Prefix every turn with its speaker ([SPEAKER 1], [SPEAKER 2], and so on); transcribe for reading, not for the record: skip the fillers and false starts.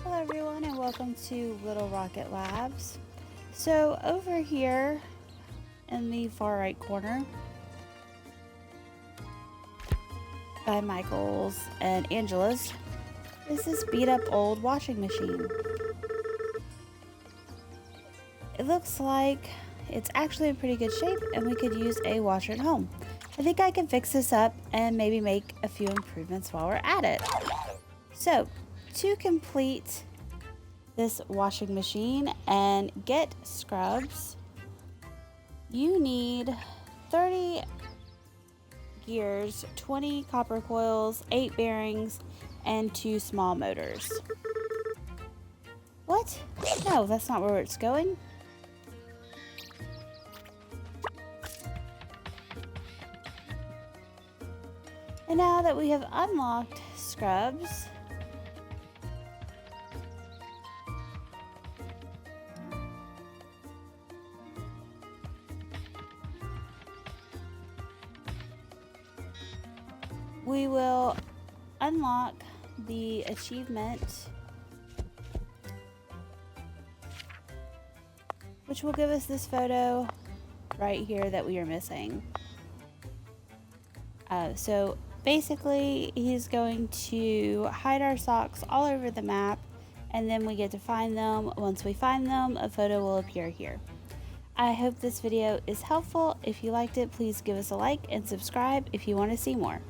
[SPEAKER 1] Hello everyone and welcome to Little Rocket Labs. So over here in the far right corner by Michael's and Angela's is this beat up old washing machine. It looks like it's actually in pretty good shape and we could use a washer at home. I think I can fix this up and maybe make a few improvements while we're at it. So to complete this washing machine and get scrubs, you need 30 gears, 20 copper coils, 8 bearings, and 2 small motors. What? No, that's not where it's going. And now that we have unlocked scrubs, we will unlock the achievement, which will give us this photo right here that we are missing. So basically he's going to hide our socks all over the map and then we get to find them. Once we find them, a photo will appear here. I hope this video is helpful. If you liked it, please give us a like and subscribe if you want to see more.